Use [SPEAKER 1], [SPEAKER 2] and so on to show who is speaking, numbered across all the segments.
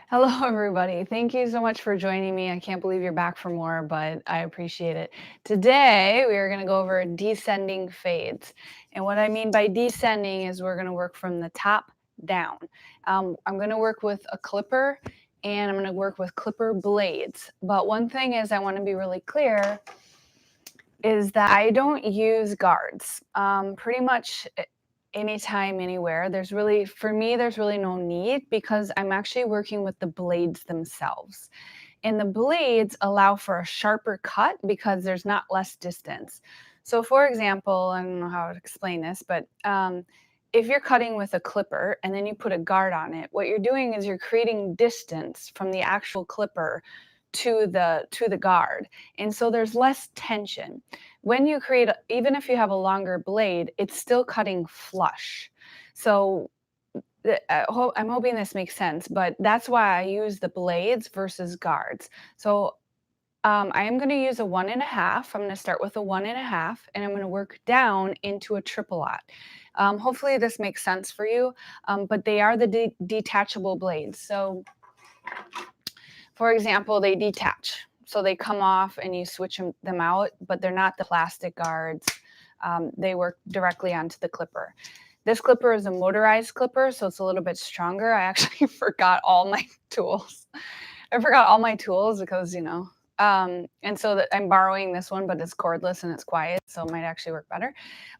[SPEAKER 1] Hello, everybody. Thank you so much for joining me. I can't believe you're back for more, but I appreciate it. Today, we are going to go over descending fades. And what I mean by descending is we're going to work from the top down. I'm going to work with a clipper and I'm going to work with clipper blades. But one thing is I want to be really clear is that I don't use guards. Pretty much anytime, anywhere. For me, there's really no need because I'm actually working with the blades themselves. And the blades allow for a sharper cut because there's not less distance. So, for example, I don't know how to explain this, but if you're cutting with a clipper and then you put a guard on it, what you're doing is you're creating distance from the actual clipper to the guard. And so there's less tension. When you create, even if you have a longer blade, it's still cutting flush. So I'm hoping this makes sense, but that's why I use the blades versus guards. So I am going to use a 1.5. I'm going to start with a 1.5 and I'm going to work down into a triple aught. Hopefully this makes sense for you, but they are the detachable blades. So for example, they detach. So they come off and you switch them out, but they're not the plastic guards. They work directly onto the clipper. This clipper is a motorized clipper, so it's a little bit stronger. I actually forgot all my tools. I forgot all my tools because, and so that I'm borrowing this one, but it's cordless and it's quiet, so it might actually work better.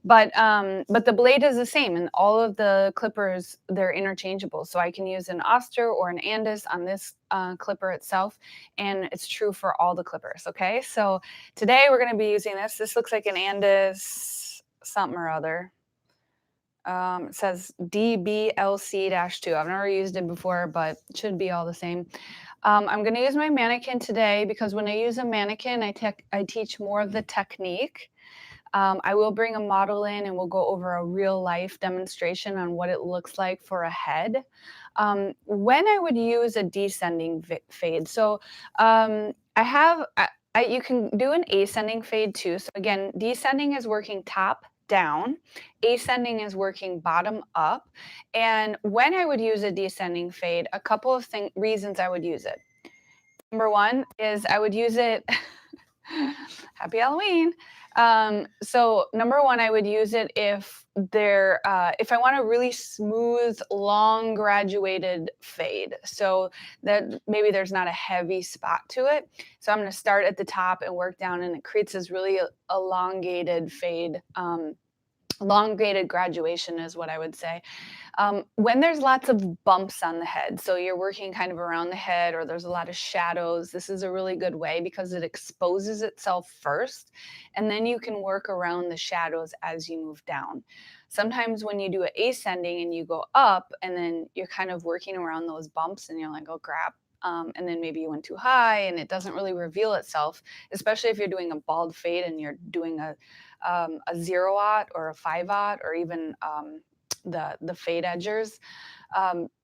[SPEAKER 1] But the blade is the same, and all of the clippers, they're interchangeable. So I can use an Oster or an Andis on this clipper itself, and it's true for all the clippers. Okay, so today we're going to be using this. This looks like an Andis something or other. It says DBLC-2. I've never used it before, but it should be all the same. I'm going to use my mannequin today because when I use a mannequin, I teach more of the technique. I will bring a model in and we'll go over a real life demonstration on what it looks like for a head. When I would use a descending fade. So you can do an ascending fade too. So again, descending is working top down, ascending is working bottom up. And when I would use a descending fade, a couple of reasons I would use it. Number one is I would use it. Happy Halloween. So number one, I would use it if I want a really smooth, long graduated fade. So that maybe there's not a heavy spot to it. So I'm going to start at the top and work down, and it creates this really elongated fade. Elongated graduation is what I would say. When there's lots of bumps on the head, so you're working kind of around the head or there's a lot of shadows, this is a really good way because it exposes itself first, and then you can work around the shadows as you move down. Sometimes when you do an ascending and you go up and then you're kind of working around those bumps and you're like, oh crap. And then maybe you went too high and it doesn't really reveal itself, especially if you're doing a bald fade and you're doing a 0-aught or a 5-aught or even the fade edgers,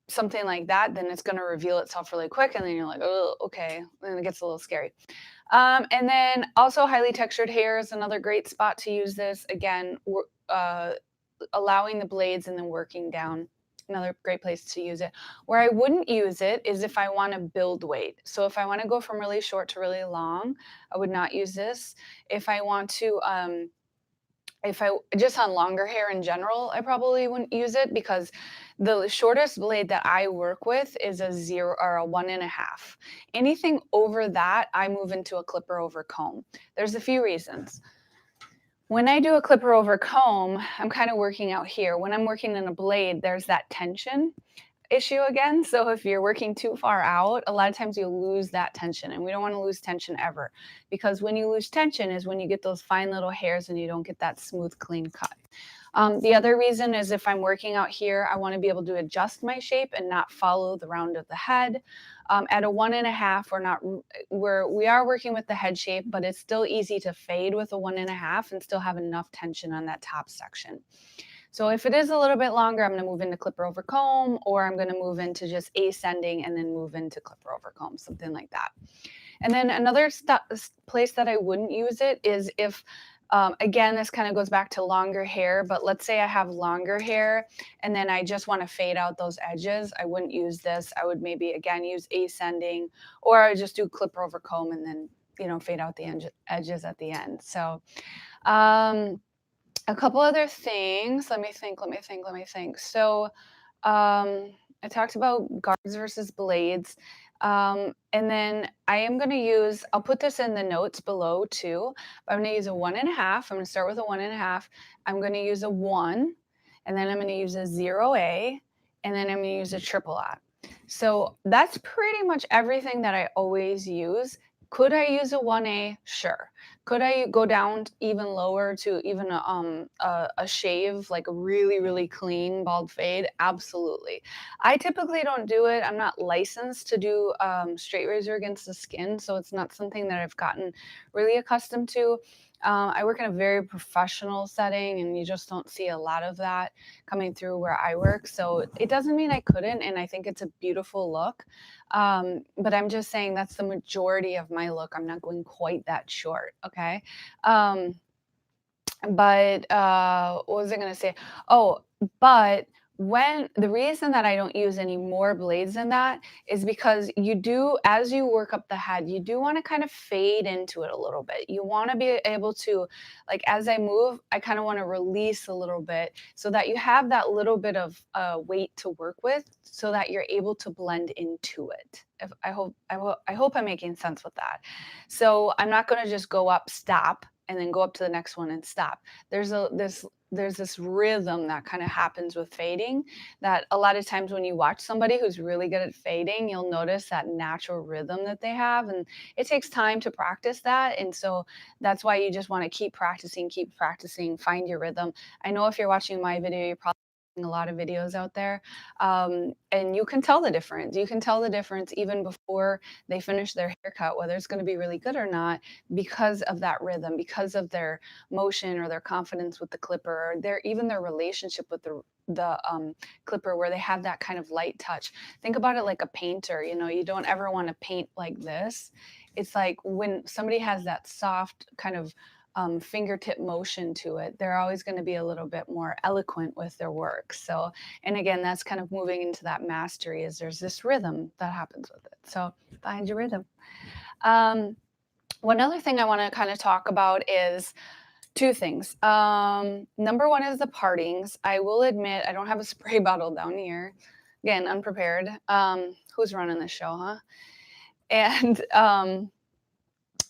[SPEAKER 1] something like that, then it's going to reveal itself really quick. And then you're like, oh, okay. Then it gets a little scary. And then also highly textured hair is another great spot to use this. Again, allowing the blades and then working down. Another great place to use it. Where I wouldn't use it is if I want to build weight. So if I want to go from really short to really long, I would not use this. If I want to, if I just on longer hair in general, I probably wouldn't use it because the shortest blade that I work with is a 0 or a 1.5. Anything over that, I move into a clipper over comb. There's a few reasons. When I do a clipper over comb, I'm kind of working out here. When I'm working in a blade, there's that tension issue again. So if you're working too far out, a lot of times you'll lose that tension, and we don't want to lose tension ever, because when you lose tension is when you get those fine little hairs and you don't get that smooth, clean cut. The other reason is if I'm working out here, I want to be able to adjust my shape and not follow the round of the head. At a 1.5, we are working with the head shape, but it's still easy to fade with a 1.5 and still have enough tension on that top section. So if it is a little bit longer, I'm going to move into clipper over comb, or I'm going to move into just ascending and then move into clipper over comb, something like that. And then another place that I wouldn't use it is if Again, this kind of goes back to longer hair, but let's say I have longer hair and then I just want to fade out those edges. I wouldn't use this. I would maybe again use ascending, or I just do clipper over comb and then fade out the edges at the end. So um, a couple other things. Let me think. So I talked about guards versus blades. And then I am going to use, I'll put this in the notes below too. But I'm going to use a 1.5. I'm going to start with a 1.5. I'm going to use a 1, and then I'm going to use a 0A, and then I'm going to use a triple A. So that's pretty much everything that I always use. Could I use a 1A? Sure. Could I go down even lower to even a shave, like a really, really clean bald fade? Absolutely. I typically don't do it. I'm not licensed to do straight razor against the skin, so it's not something that I've gotten really accustomed to. I work in a very professional setting, and you just don't see a lot of that coming through where I work. So it doesn't mean I couldn't, and I think it's a beautiful look. But I'm just saying that's the majority of my look. I'm not going quite that short. Okay. Um, but what was I going to say? Oh, but when the reason that I don't use any more blades than that is because you do, as you work up the head, you do want to kind of fade into it a little bit. You want to be able to, like, as I move, I kind of want to release a little bit so that you have that little bit of weight to work with, so that you're able to blend into it. If, I hope I'm making sense with that. So I'm not going to just go up, stop, and then go up to the next one and stop. There's this rhythm that kind of happens with fading, that a lot of times when you watch somebody who's really good at fading, you'll notice that natural rhythm that they have, and it takes time to practice that. And so that's why you just want to keep practicing, find your rhythm. I know if you're watching my video, you're probably watching a lot of videos out there, and you can tell the difference. You can tell the difference even before they finish their haircut, whether it's going to be really good or not, because of that rhythm, because of their motion or their confidence with the clipper, or their relationship with the clipper, where they have that kind of light touch. Think about it like a painter. You don't ever want to paint like this. It's like when somebody has that soft kind of fingertip motion to it, they're always going to be a little bit more eloquent with their work. So, and again, that's kind of moving into that mastery, is there's this rhythm that happens with it. So find your rhythm. One other thing I want to kind of talk about is two things. Number one is the partings. I will admit I don't have a spray bottle down here. Again, unprepared. Who's running the show, huh? And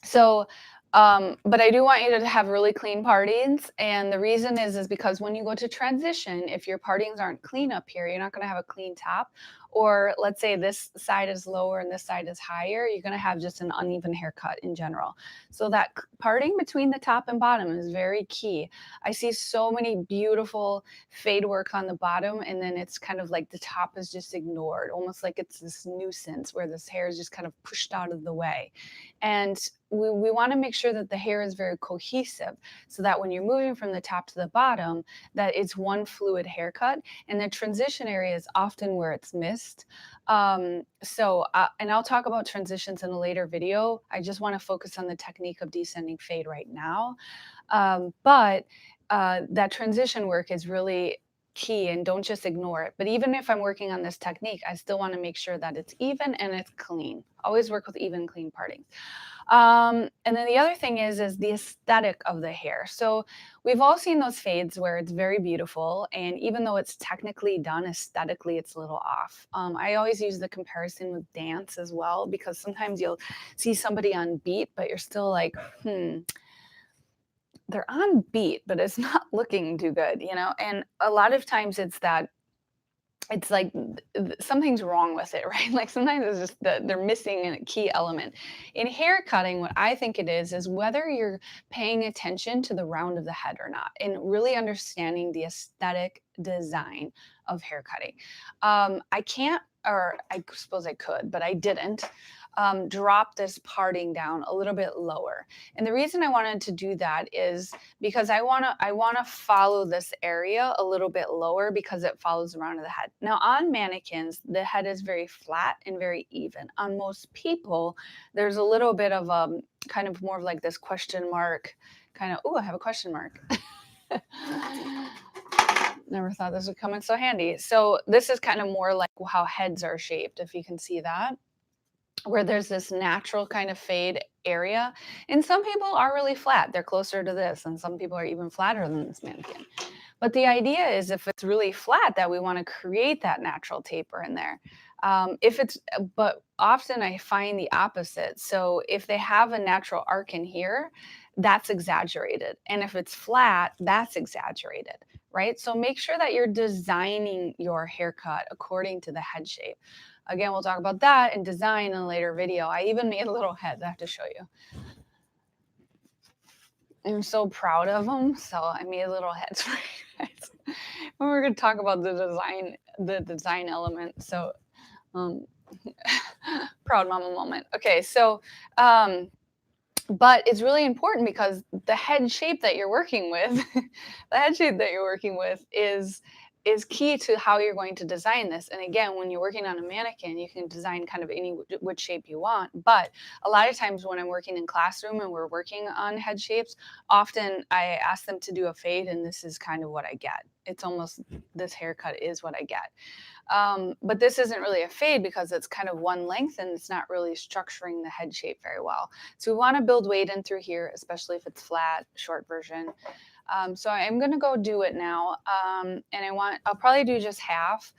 [SPEAKER 1] so, but I do want you to have really clean partings. And the reason is because when you go to transition, if your partings aren't clean up here, you're not going to have a clean top. Or let's say this side is lower and this side is higher, you're going to have just an uneven haircut in general. So that parting between the top and bottom is very key. I see so many beautiful fade work on the bottom, and then it's kind of like the top is just ignored, almost like it's this nuisance where this hair is just kind of pushed out of the way. And we want to make sure that the hair is very cohesive, so that when you're moving from the top to the bottom, that it's one fluid haircut. And the transition area is often where it's missed. And I'll talk about transitions in a later video. I just want to focus on the technique of descending fade right now. But that transition work is really key, and don't just ignore it. But even if I'm working on this technique, I still want to make sure that it's even and it's clean. Always work with even, clean parting. And then the other thing is the aesthetic of the hair. So we've all seen those fades where it's very beautiful, and even though it's technically done, aesthetically it's a little off. I always use the comparison with dance as well, because sometimes you'll see somebody on beat, but you're still like, they're on beat, but it's not looking too good, And a lot of times it's like something's wrong with it, right? Like sometimes it's just they're missing a key element. In hair cutting, what I think it is whether you're paying attention to the round of the head or not, and really understanding the aesthetic design of hair cutting. I can't, or I suppose I could, but I didn't. Drop this parting down a little bit lower. And the reason I wanted to do that is because I wanna follow this area a little bit lower, because it follows around the head. Now on mannequins, the head is very flat and very even. On most people, there's a little bit of kind of more of like this question mark kind of, oh, I have a question mark. Never thought this would come in so handy. So this is kind of more like how heads are shaped, if you can see that, where there's this natural kind of fade area. And some people are really flat. They're closer to this, and some people are even flatter than this mannequin. But the idea is if it's really flat, that we want to create that natural taper in there. But often I find the opposite. So if they have a natural arc in here, that's exaggerated. And if it's flat, that's exaggerated, right? So make sure that you're designing your haircut according to the head shape. Again, we'll talk about that and design in a later video. I even made little heads I have to show you. I'm so proud of them. So I made little heads for you guys. We're going to talk about the design element. So proud mama moment. Okay, so but it's really important because the head shape that you're working with, is key to how you're going to design this. And again, when you're working on a mannequin, you can design kind of any which shape you want. But a lot of times when I'm working in classroom and we're working on head shapes, often I ask them to do a fade, and this is kind of what I get. It's almost, this haircut is what I get. But this isn't really a fade because it's kind of one length and it's not really structuring the head shape very well. So we want to build weight in through here, especially if it's flat, short version. So I'm going to go do it now. And I'll probably do just half.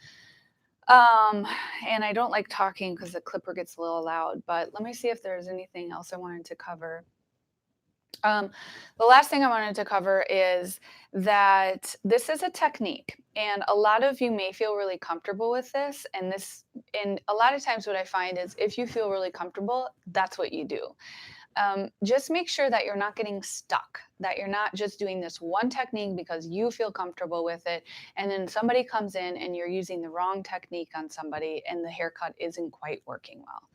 [SPEAKER 1] And I don't like talking because the clipper gets a little loud, but let me see if there's anything else I wanted to cover. The last thing I wanted to cover is that this is a technique, and a lot of you may feel really comfortable with this. And a lot of times, what I find is if you feel really comfortable, that's what you do. Just make sure that you're not getting stuck, that you're not just doing this one technique because you feel comfortable with it, and then somebody comes in and you're using the wrong technique on somebody, and the haircut isn't quite working well.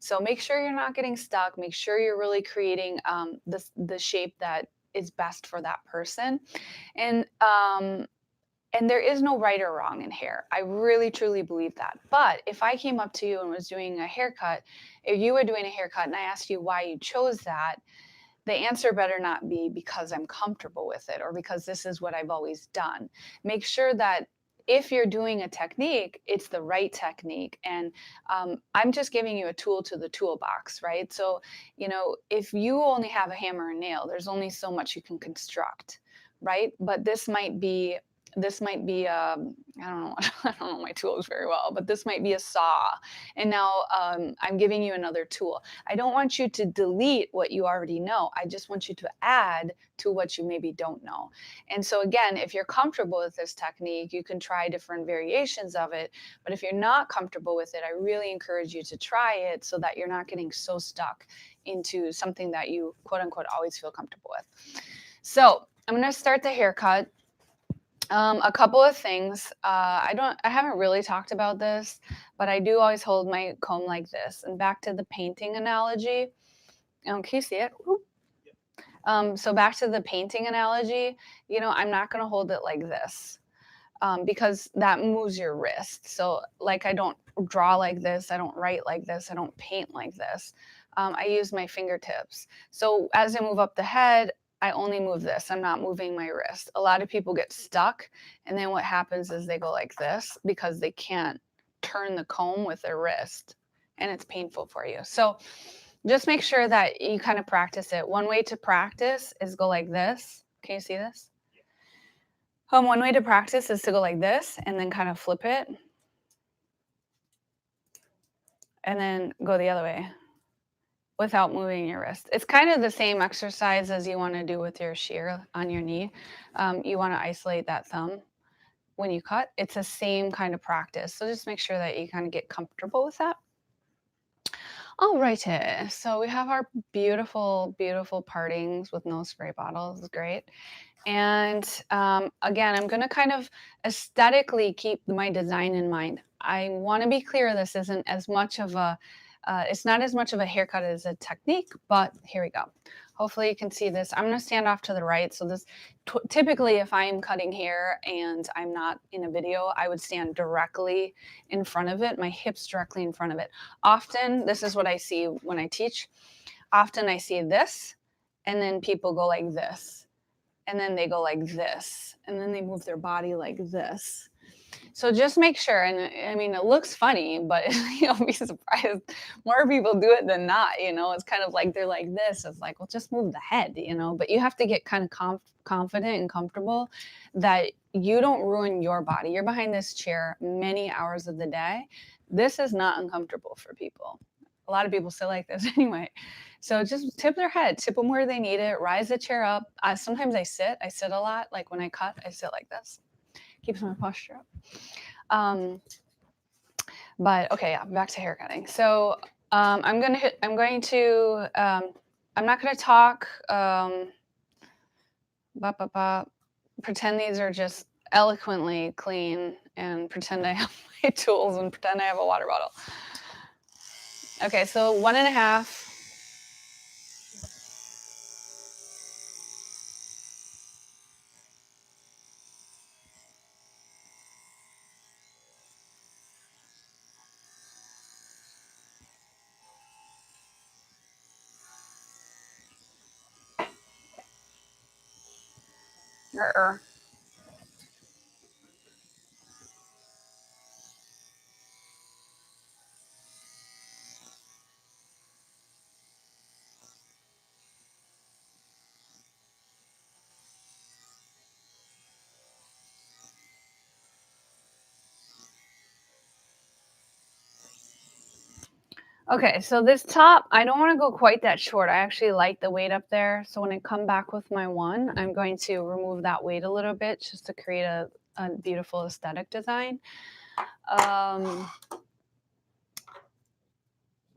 [SPEAKER 1] So make sure you're not getting stuck. Make sure you're really creating the shape that is best for that person. And there is no right or wrong in hair. I really truly believe that. But if I came up to you and was doing a haircut, if you were doing a haircut and I asked you why you chose that, the answer better not be because I'm comfortable with it or because this is what I've always done. Make sure that if you're doing a technique, it's the right technique. And I'm just giving you a tool to the toolbox, right? So, if you only have a hammer and nail, there's only so much you can construct, right? But this might be I don't know I don't know my tools very well, but this might be a saw. And now I'm giving you another tool. I don't want you to delete what you already know. I just want you to add to what you maybe don't know. And so again, if you're comfortable with this technique, you can try different variations of it. But if you're not comfortable with it, I really encourage you to try it so that you're not getting so stuck into something that you quote unquote always feel comfortable with. So I'm going to start the haircut. A couple of things. I haven't really talked about this, but I do always hold my comb like this. And back to the painting analogy. Can you see it? So back to the painting analogy, I'm not going to hold it like this because that moves your wrist. So like I don't draw like this. I don't write like this. I don't paint like this. I use my fingertips. So as I move up the head, I only move this. I'm not moving my wrist. A lot of people get stuck, and then what happens is they go like this because they can't turn the comb with their wrist, and it's painful for you. So just make sure that you kind of practice it. One way to practice is go like this. Can you see this? One way to practice is to go like this and then kind of flip it and then go the other way without moving your wrist. It's kind of the same exercise as you want to do with your shear on your knee. You want to isolate that thumb when you cut. It's the same kind of practice. So just make sure that you kind of get comfortable with that. All righty. So we have our beautiful, beautiful partings with no spray bottles. It's great. And again, I'm going to kind of aesthetically keep my design in mind. I want to be clear, this isn't as much of a it's not as much of a haircut as a technique, but here we go. Hopefully you can see this. I'm going to stand off to the right. So this typically if I'm cutting hair and I'm not in a video, I would stand directly in front of it, my hips directly in front of it. Often, this is what I see when I teach. Often I see this and then people go like this, and then they go like this, and then they move their body like this. So just make sure, and I mean, it looks funny, but you'll be surprised. More people do it than not. It's kind of like they're like this. It's like, well, just move the head. But you have to get kind of confident and comfortable that you don't ruin your body. You're behind this chair many hours of the day. This is not uncomfortable for people. A lot of people sit like this anyway. So just tip their head, tip them where they need it, rise the chair up. Sometimes I sit a lot. Like when I cut, I sit like this. Keeps my posture up. But okay, yeah, back to hair cutting. So I'm not gonna talk. Pretend these are just eloquently clean, and pretend I have my tools, and pretend I have a water bottle. Okay, so 1.5. Okay, so this top, I don't want to go quite that short. I actually like the weight up there. So when I come back with my one, I'm going to remove that weight a little bit just to create a beautiful aesthetic design.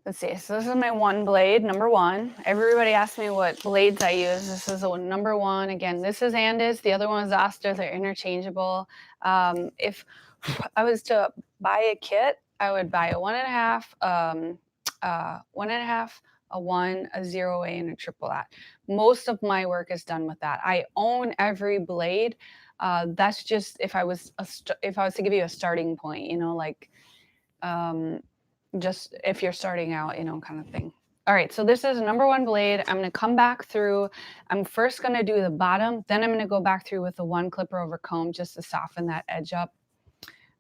[SPEAKER 1] Let's see. So this is my one blade, number one. Everybody asks me what blades I use. This is a number one. Again, this is Andis. The other one is Oster. They're interchangeable. If I was to buy a kit, I would buy a 1.5, 1.5, a 1, a 0A, and a triple that. Most of my work is done with that. I own every blade. That's just if I was to give you a starting point, just if you're starting out, kind of thing. All right, so this is number one blade. I'm going to come back through. I'm first going to do the bottom, then I'm going to go back through with the one clipper over comb just to soften that edge up.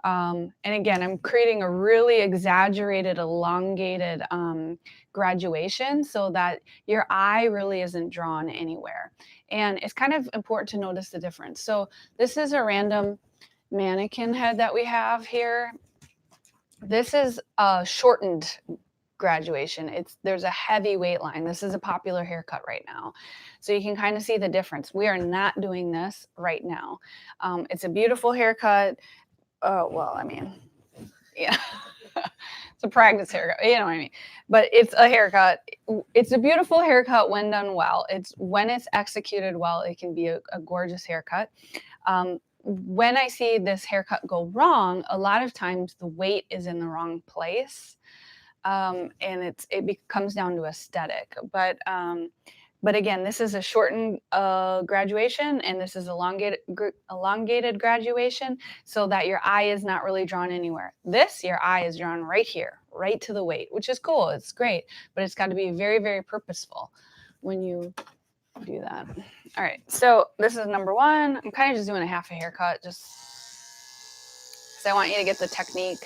[SPEAKER 1] And again, I'm creating a really exaggerated, elongated graduation so that your eye really isn't drawn anywhere. And it's kind of important to notice the difference. So this is a random mannequin head that we have here. This is a shortened graduation. There's a heavy weight line. This is a popular haircut right now. So you can kind of see the difference. We are not doing this right now. It's a beautiful haircut. Well, I mean, yeah, it's a practice haircut. You know what I mean? But it's a haircut. It's a beautiful haircut when done well. When it's executed well, it can be a gorgeous haircut. When I see this haircut go wrong, a lot of times the weight is in the wrong place, and it comes down to aesthetic. But again, this is a shortened graduation, and this is elongated graduation, so that your eye is not really drawn anywhere. Your eye is drawn right here, right to the weight, which is cool. It's great, but it's got to be very, very purposeful when you do that. All right, so this is number one. I'm kind of just doing a half a haircut just because I want you to get the technique.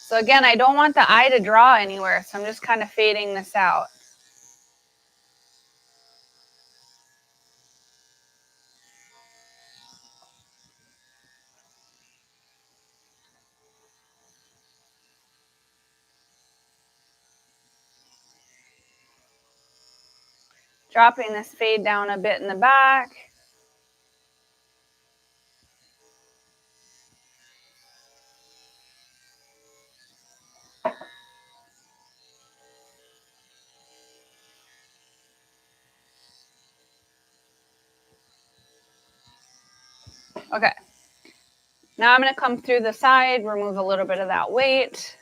[SPEAKER 1] So again, I don't want the eye to draw anywhere, so I'm just kind of fading this out. Dropping this fade down a bit in the back. Okay. Now I'm going to come through the side, remove a little bit of that weight.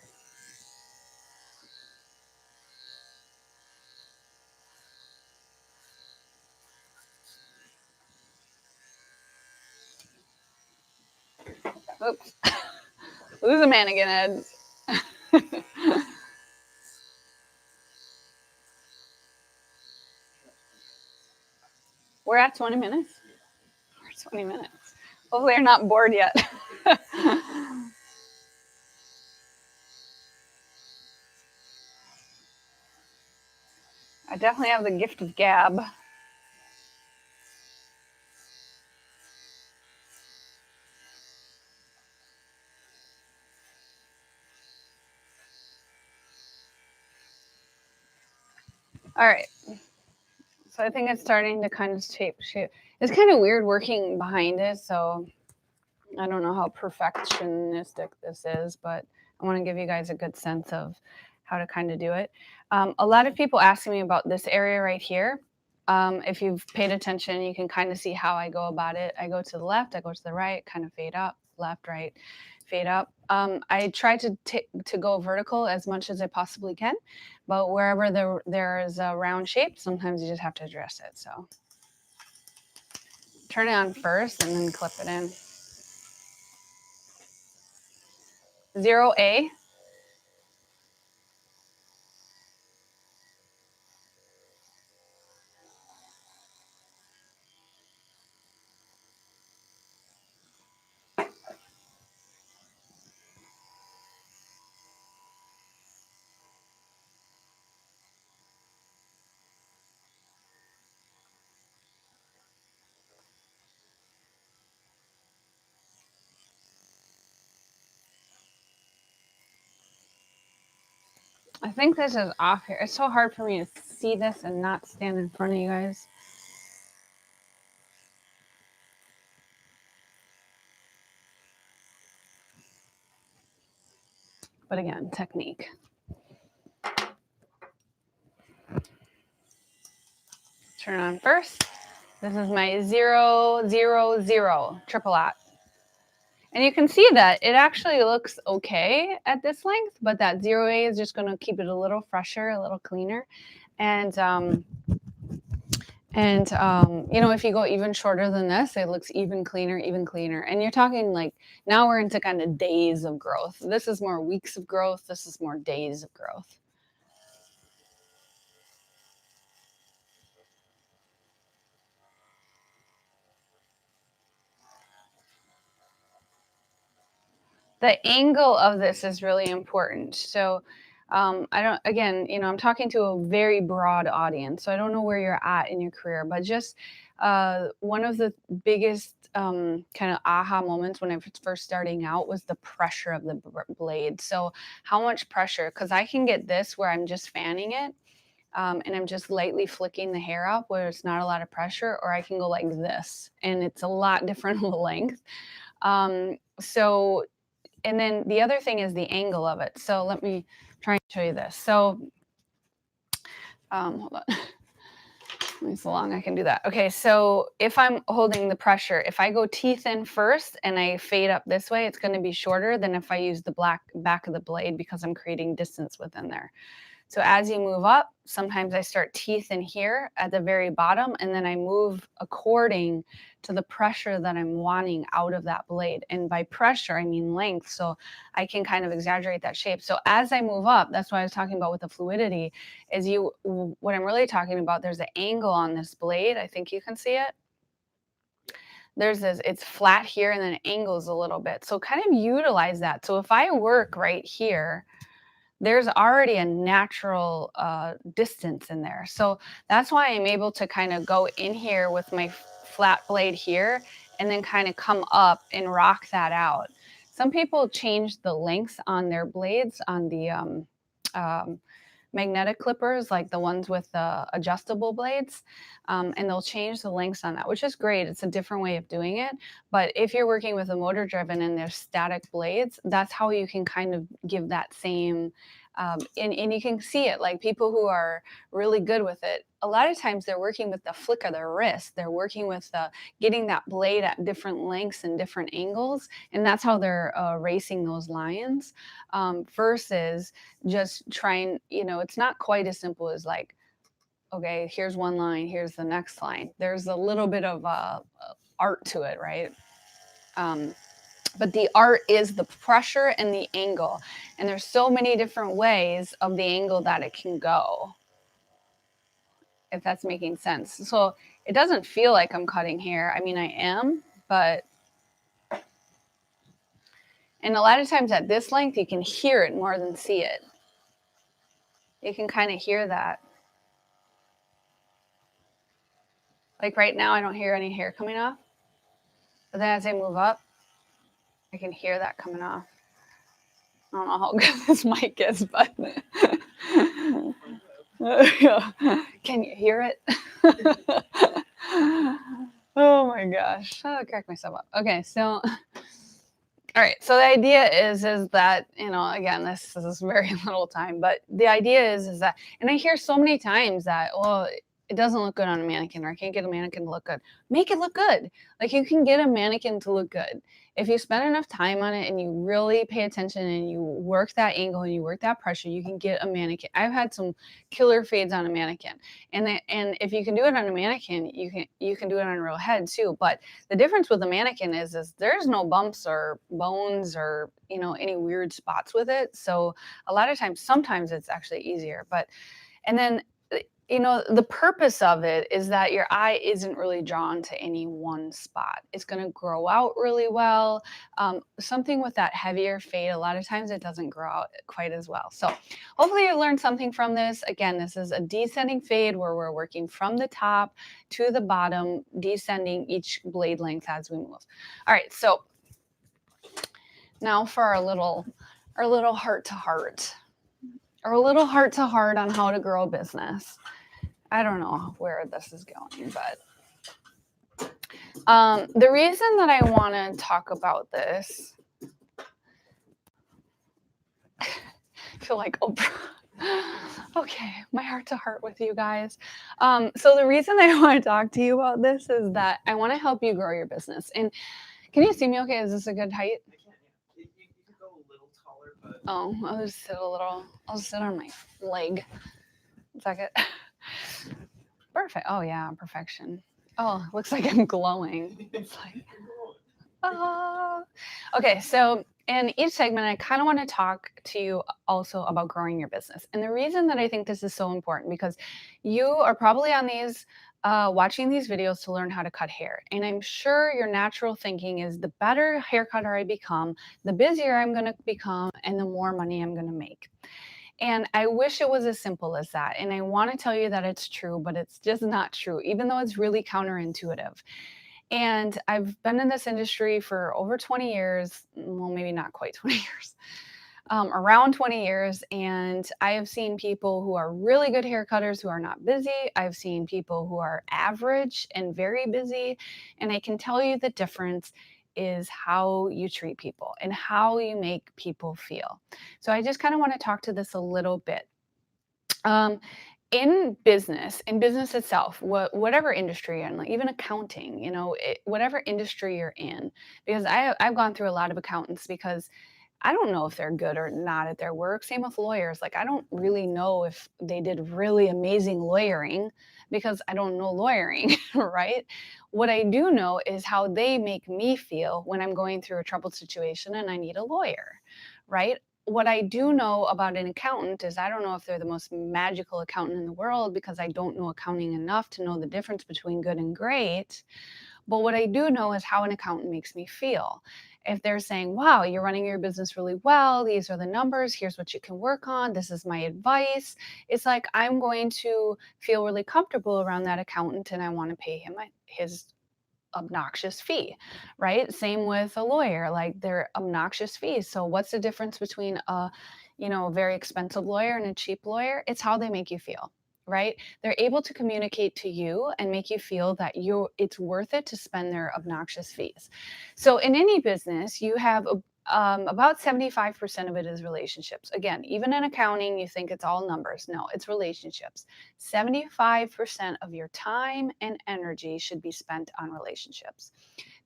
[SPEAKER 1] Oops. Lose a mannequin head. We're at 20 minutes. We're 20 minutes. Hopefully you're not bored yet. I definitely have the gift of gab. All right. So I think it's starting to kind of shape. It's kind of weird working behind it, so I don't know how perfectionistic this is, but I want to give you guys a good sense of how to kind of do it. A lot of people ask me about this area right here. If you've paid attention, you can kind of see how I go about it. I go to the left, I go to the right, kind of fade up, left, right, fade up. I try to go vertical as much as I possibly can, but wherever there is a round shape, sometimes you just have to address it. So turn it on first and then clip it in. 0A. I think this is off here. It's so hard for me to see this and not stand in front of you guys. But again, technique. Turn on first. This is my 0, 0, 0 triple aught. And you can see that it actually looks okay at this length, but that 0A is just going to keep it a little fresher, a little cleaner. And you know, if you go even shorter than this, it looks even cleaner, even cleaner. And you're talking like, now we're into kind of days of growth. This is more weeks of growth. This is more days of growth. The angle of this is really important. So I don't, again, you know, I'm talking to a very broad audience, so I don't know where you're at in your career, but just one of the biggest kind of aha moments when I was first starting out was the pressure of the blade. So how much pressure? Because I can get this where I'm just fanning it. And I'm just lightly flicking the hair up where it's not a lot of pressure, or I can go like this and it's a lot different length. So and then the other thing is the angle of it. So let me try and show you this. So hold on. It's so long I can do that. Okay, so if I'm holding the pressure, if I go teeth in first and I fade up this way, it's going to be shorter than if I use the back of the blade because I'm creating distance within there. So as you move up, sometimes I start teeth in here at the very bottom, and then I move according to the pressure that I'm wanting out of that blade. And by pressure, I mean length. So I can kind of exaggerate that shape. So as I move up, that's what I was talking about with the fluidity, is what I'm really talking about, there's an angle on this blade. I think you can see it. There's this, it's flat here and then it angles a little bit. So kind of utilize that. So if I work right here, there's already a natural distance in there. So that's why I'm able to kind of go in here with my flat blade here and then kind of come up and rock that out. Some people change the lengths on their blades on the magnetic clippers, like the ones with the adjustable blades, and they'll change the lengths on that, which is great. It's a different way of doing it. But if you're working with a motor driven and there's static blades, that's how you can kind of give that same, and you can see it, like people who are really good with it, a lot of times they're working with the flick of their wrist. They're working with getting that blade at different lengths and different angles, and that's how they're racing those lines, versus just trying, you know, it's not quite as simple as like, okay, here's one line, here's the next line. There's a little bit of art to it, right? But the art is the pressure and the angle. And there's so many different ways of the angle that it can go, if that's making sense. So It doesn't feel like I'm cutting hair. I mean, I am, but, and a lot of times at this length, you can hear it more than see it. You can kind of hear that. Like right now, I don't hear any hair coming off. But then as I move up, I can hear that coming off. I don't know how good this mic is, but can you hear it? Oh my gosh. I'll crack myself up. Okay, so all right. So the idea is that, again, this is very little time, but the idea is that, and I hear so many times that, well, it doesn't look good on a mannequin, or I can't get a mannequin to look good. Make it look good. Like, you can get a mannequin to look good. If you spend enough time on it and you really pay attention and you work that angle and you work that pressure, you can get a mannequin. I've had some killer fades on a mannequin. And if you can do it on a mannequin, you can do it on a real head too. But the difference with the mannequin is there's no bumps or bones or, any weird spots with it. So a lot of times, sometimes it's actually easier. But, and then, the purpose of it is that your eye isn't really drawn to any one spot. It's going to grow out really well. Something with that heavier fade, a lot of times it doesn't grow out quite as well. So hopefully you learned something from this. Again, this is a descending fade where we're working from the top to the bottom, descending each blade length as we move. All right, so now for our little heart to heart, or a little heart to heart on how to grow a business. I don't know where this is going, but the reason that I want to talk about this, I feel like Oprah. Okay, my heart to heart with you guys. So the reason I want to talk to you about this is that I want to help you grow your business. And can you see me okay? Is this a good height?
[SPEAKER 2] You can go a little taller, but
[SPEAKER 1] Oh, I'll just sit on my leg. Is that good? Perfect. Oh yeah, perfection. Oh, looks like I'm glowing. It's like, ah. Okay, so in each segment, I kind of want to talk to you also about growing your business. And the reason that I think this is so important, because you are probably on these watching these videos to learn how to cut hair. And I'm sure your natural thinking is the better hair cutter I become, the busier I'm going to become, and the more money I'm going to make. And I wish it was as simple as that. And I want to tell you that it's true, but it's just not true, even though it's really counterintuitive. And I've been in this industry for over 20 years. Well, maybe not quite 20 years, around 20 years. And I have seen people who are really good hair cutters who are not busy. I've seen people who are average and very busy. And I can tell you the difference is how you treat people and how you make people feel. So I just kind of want to talk to this a little bit. In business itself, whatever industry you're in, like even accounting, whatever industry you're in, because I've gone through a lot of accountants because I don't know if they're good or not at their work. Same with lawyers. Like, I don't really know if they did really amazing lawyering because I don't know lawyering, right? What I do know is how they make me feel when I'm going through a troubled situation and I need a lawyer, right? What I do know about an accountant is I don't know if they're the most magical accountant in the world because I don't know accounting enough to know the difference between good and great. But what I do know is how an accountant makes me feel. If they're saying, wow, you're running your business really well, these are the numbers, here's what you can work on, this is my advice, it's like I'm going to feel really comfortable around that accountant and I want to pay him his obnoxious fee, right? Same with a lawyer, like they're obnoxious fees. So what's the difference between a very expensive lawyer and a cheap lawyer? It's how they make you feel, right? They're able to communicate to you and make you feel that it's worth it to spend their obnoxious fees. So in any business, you have about 75% of it is relationships. Again, even in accounting, you think it's all numbers. No, it's relationships. 75% of your time and energy should be spent on relationships.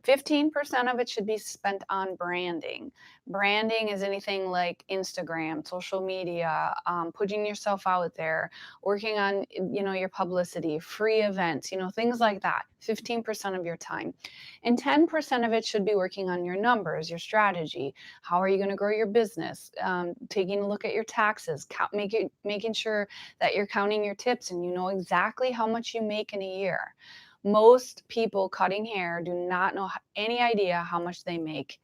[SPEAKER 1] 15% of it should be spent on branding. Branding is anything like Instagram, social media, putting yourself out there, working on, your publicity, free events, things like that. 15% of your time. And 10% of it should be working on your numbers, your strategy. How are you going to grow your business? Taking a look at your taxes, making sure that you're counting your tips and you know exactly how much you make in a year. Most people cutting hair do not know any idea how much they make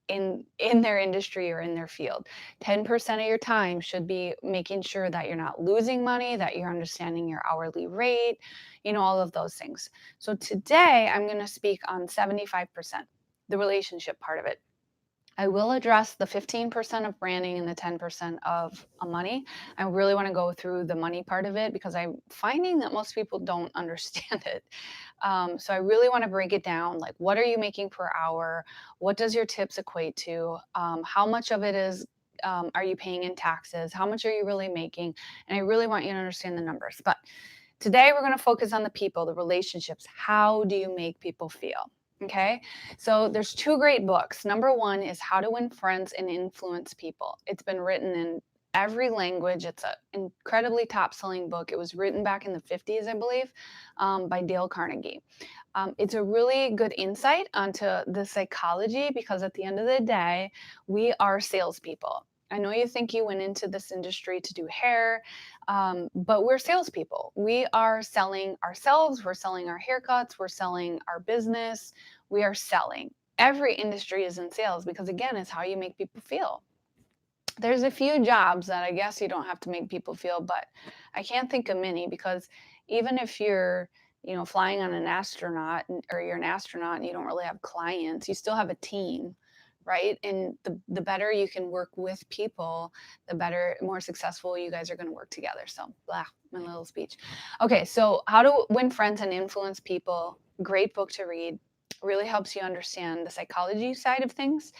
[SPEAKER 1] in their industry or in their field. 10% of your time should be making sure that you're not losing money, that you're understanding your hourly rate, all of those things. So today I'm going to speak on 75%, the relationship part of it. I will address the 15% of branding and the 10% of money. I really want to go through the money part of it because I'm finding that most people don't understand it. So I really want to break it down. Like, what are you making per hour? What does your tips equate to? How much of it is are you paying in taxes? How much are you really making? And I really want you to understand the numbers. But today we're going to focus on the people, the relationships. How do you make people feel? Okay, so there's two great books. Number one is How to Win Friends and Influence People. It's been written in every language. It's an incredibly top-selling book. It was written back in the 50s, I believe, by Dale Carnegie. It's a really good insight onto the psychology because at the end of the day, we are salespeople. I know you think you went into this industry to do hair, but we're salespeople. We are selling ourselves, we're selling our haircuts, we're selling our business, we are selling. Every industry is in sales because, again, it's how you make people feel. There's a few jobs that I guess you don't have to make people feel, but I can't think of many because even if you're flying on an astronaut or you're an astronaut and you don't really have clients, you still have a team, right? And the better you can work with people, the better, more successful you guys are going to work together. So, blah, my little speech. Okay, so How to Win Friends and Influence People, great book to read. Really helps you understand the psychology side of things.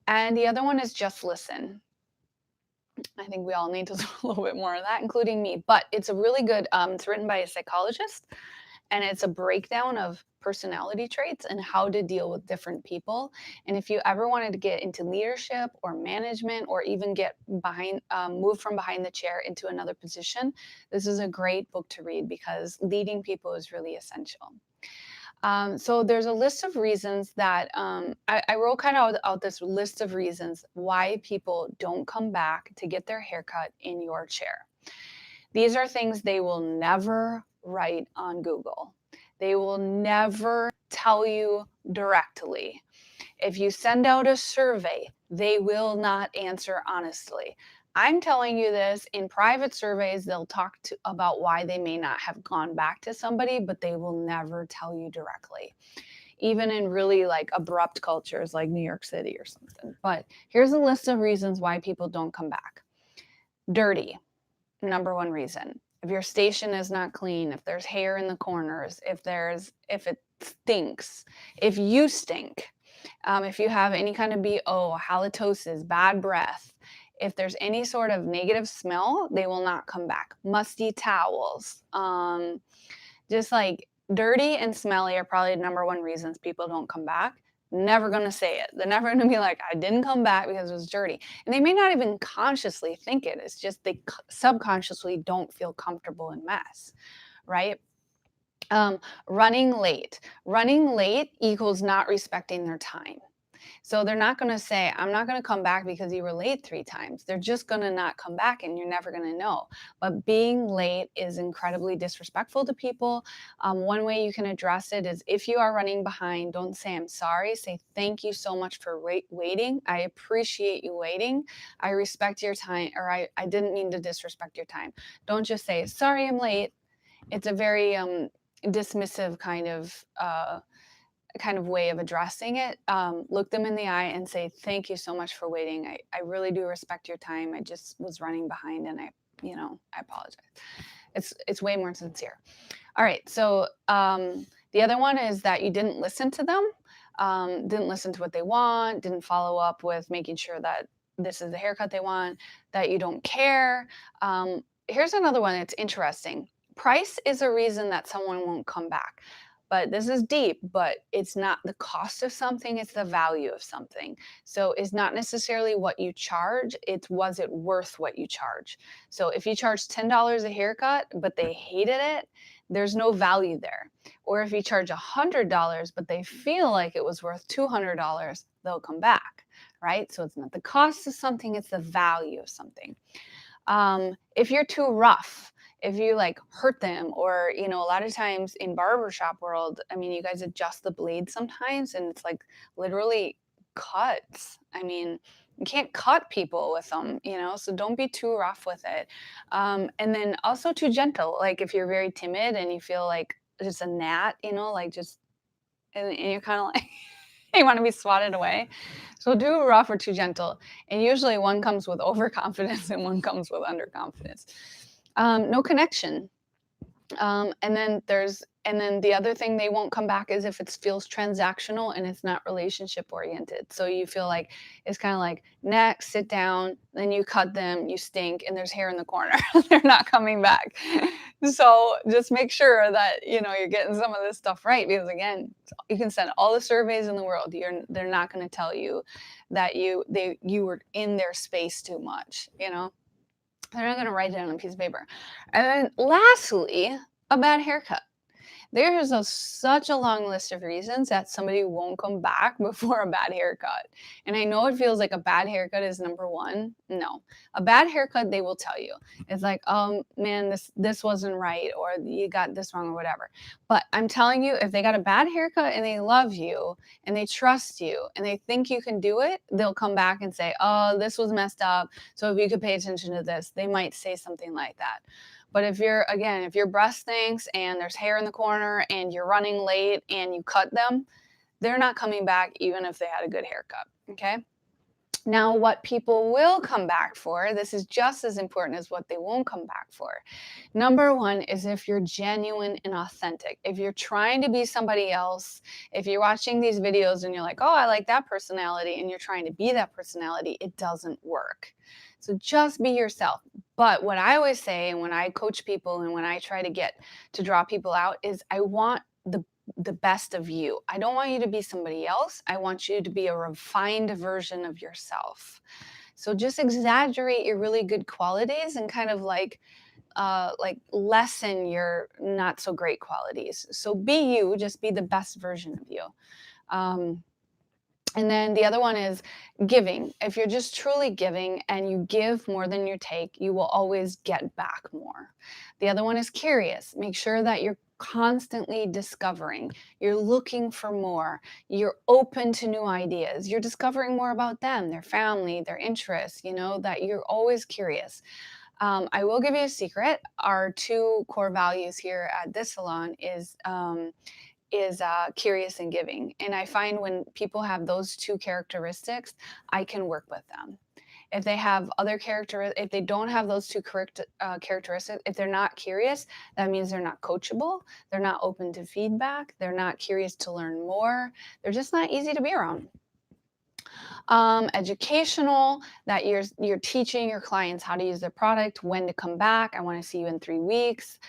[SPEAKER 1] And the other one is Just Listen. I think we all need to do a little bit more of that, including me. But it's a really good, it's written by a psychologist, and it's a breakdown of personality traits and how to deal with different people. And if you ever wanted to get into leadership or management or even get move from behind the chair into another position, this is a great book to read because leading people is really essential. So there's a list of reasons that I wrote kind of out this list of reasons why people don't come back to get their haircut in your chair. These are things they will never write on Google. They will never tell you directly. If you send out a survey, they will not answer honestly. I'm telling you this in private surveys, they'll talk about why they may not have gone back to somebody, but they will never tell you directly. Even in really like abrupt cultures like New York City or something. But here's a list of reasons why people don't come back. Dirty, number one reason. If your station is not clean, if there's hair in the corners, if it stinks, if you stink, if you have any kind of BO, halitosis, bad breath, if there's any sort of negative smell, they will not come back. Musty towels, just like dirty and smelly are probably the number one reasons people don't come back. Never going to say it. They're never going to be like, I didn't come back because it was dirty. And they may not even consciously think it. It's just they subconsciously don't feel comfortable in mess, right? Running late. Running late equals not respecting their time. So they're not going to say, I'm not going to come back because you were late 3 times. They're just going to not come back and you're never going to know. But being late is incredibly disrespectful to people. One way you can address it is if you are running behind, don't say I'm sorry. Say thank you so much for waiting. I appreciate you waiting. I respect your time, or I didn't mean to disrespect your time. Don't just say, sorry, I'm late. It's a very dismissive kind of way of addressing it. Look them in the eye and say, thank you so much for waiting. I really do respect your time. I just was running behind and I apologize. It's way more sincere. All right. So the other one is that you didn't listen to them, didn't listen to what they want, didn't follow up with making sure that this is the haircut they want, that you don't care. Here's another one that's interesting. Price is a reason that someone won't come back. But this is deep, but it's not the cost of something, it's the value of something. So it's not necessarily what you charge, it's was it worth what you charge. So if you charge $10 a haircut, but they hated it, there's no value there. Or if you charge $100, but they feel like it was worth $200, they'll come back, right? So it's not the cost of something, it's the value of something. If you're too rough, if you like hurt them, or a lot of times in barbershop world, I mean, you guys adjust the blade sometimes and it's like literally cuts. I mean, you can't cut people with them, so don't be too rough with it. And then also too gentle. Like if you're very timid and you feel like just a gnat, like just, and you're kind of like, you want to be swatted away. So do rough or too gentle. And usually one comes with overconfidence and one comes with underconfidence. No connection. And then the other thing they won't come back is if it feels transactional and it's not relationship oriented. So you feel like it's kind of like next, sit down, then you cut them, you stink, and there's hair in the corner. They're not coming back. So just make sure that you're getting some of this stuff right, because again, you can send all the surveys in the world. They're not going to tell you that you were in their space too much. They're not going to write it on a piece of paper. And then lastly, a bad haircut. There is such a long list of reasons that somebody won't come back before a bad haircut. And I know it feels like a bad haircut is number one. No, a bad haircut, they will tell you. It's like, man, this wasn't right, or you got this wrong, or whatever. But I'm telling you, if they got a bad haircut and they love you and they trust you and they think you can do it, they'll come back and say, oh, this was messed up. So if you could pay attention to this, they might say something like that. But if your breast stinks and there's hair in the corner and you're running late and you cut them, they're not coming back even if they had a good haircut. Okay. Now, what people will come back for, this is just as important as what they won't come back for. Number one is if you're genuine and authentic. If you're trying to be somebody else, if you're watching these videos and you're like, oh, I like that personality, and you're trying to be that personality, it doesn't work. So just be yourself. But what I always say, and when I coach people and when I try to get to draw people out, is I want the best of you. I don't want you to be somebody else. I want you to be a refined version of yourself. So just exaggerate your really good qualities and kind of like lessen your not so great qualities. So be you, just be the best version of you. And then the other one is giving. If you're just truly giving and you give more than you take, you will always get back more. The other one is curious. Make sure that you're constantly discovering. You're looking for more. You're open to new ideas. You're discovering more about them, their family, their interests, that you're always curious. I will give you a secret. Our two core values here at this salon is curious and giving. And I find when people have those two characteristics, I can work with them. If they have other if they don't have those two characteristics, if they're not curious, that means they're not coachable. They're not open to feedback. They're not curious to learn more. They're just not easy to be around. Educational, that you're teaching your clients how to use their product, when to come back. I want to see you in 3 weeks.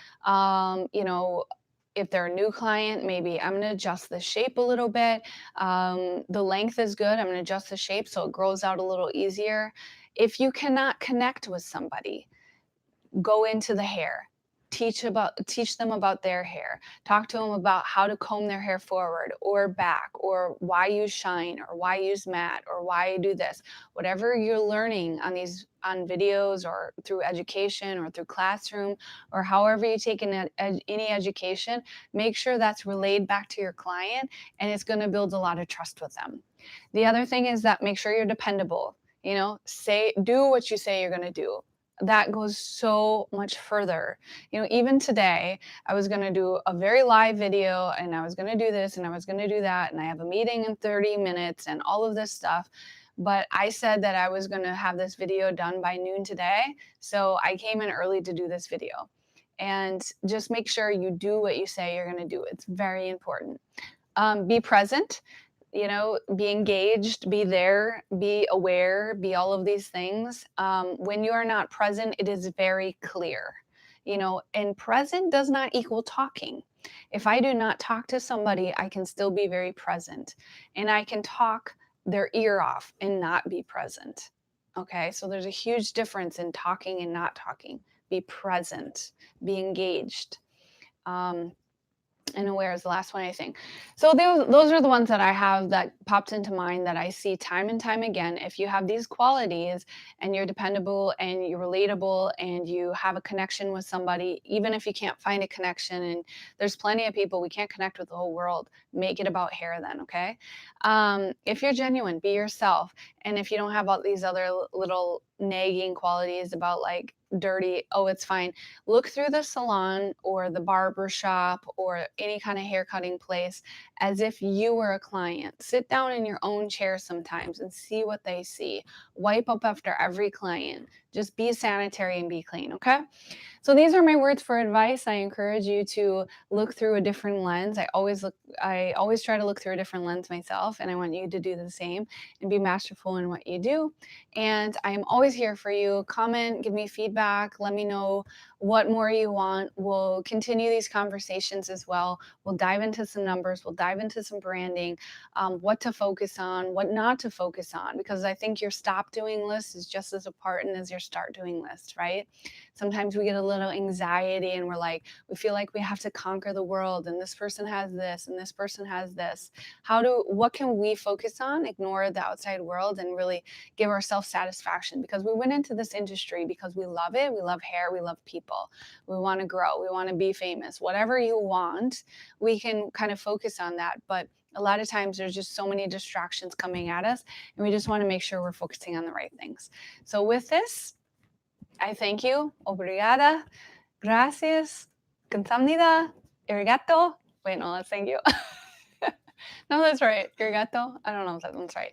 [SPEAKER 1] If they're a new client, maybe I'm going to adjust the shape a little bit. The length is good. I'm going to adjust the shape so it grows out a little easier. If you cannot connect with somebody, go into the hair. Teach them about their hair. Talk to them about how to comb their hair forward or back, or why use shine, or why use matte, or why do this. Whatever you're learning on videos or through education or through classroom or however you take any education, make sure that's relayed back to your client, and it's going to build a lot of trust with them. The other thing is that make sure you're dependable. Do what you say you're going to do. That goes so much further. Even today, I was going to do a very live video, and I was going to do this and I was going to do that. And I have a meeting in 30 minutes and all of this stuff. But I said that I was going to have this video done by noon today. So I came in early to do this video. And just make sure you do what you say you're going to do. It's very important. Be present. Be engaged, be there, be aware, be all of these things. When you are not present, it is very clear, and present does not equal talking. If I do not talk to somebody, I can still be very present, and I can talk their ear off and not be present. Okay, so there's a huge difference in talking and not talking. Be present, be engaged. and aware is the last one, I think. So those are the ones that I have that popped into mind that I see time and time again. If you have these qualities and you're dependable and you're relatable and you have a connection with somebody, even if you can't find a connection, and there's plenty of people, we can't connect with the whole world, make it about hair then, okay? If you're genuine, be yourself. And if you don't have all these other little nagging qualities about like dirty, oh, it's fine, look through the salon or the barber shop or any kind of hair cutting place as if you were a client. Sit down in your own chair sometimes and see what they see. Wipe up after every client. Just be sanitary and be clean, okay? So these are my words for advice. I encourage you to look through a different lens. I always try to look through a different lens myself, and I want you to do the same and be masterful in what you do. And I am always here for you. Comment, give me feedback, let me know what more you want. We'll continue these conversations as well. We'll dive into some numbers, we'll dive into some branding, what to focus on, what not to focus on, because I think your stop doing list is just as important as your start doing list, right? Sometimes we get a little anxiety and we feel like we have to conquer the world, and this person has this and this person has this. What can we focus on, ignore the outside world, and really give ourselves satisfaction? Because we went into this industry because we love it. We love hair, we love people, we want to grow, we want to be famous. Whatever you want, we can kind of focus on that. But a lot of times there's just so many distractions coming at us, and we just want to make sure we're focusing on the right things. So with this, I thank you. Obrigada. Gracias. Kamsahamnida. Arigato. Wait, no, that's thank you. No, that's right. Arigato. I don't know if that one's right.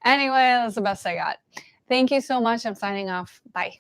[SPEAKER 1] Anyway, that's the best I got. Thank you so much. I'm signing off. Bye.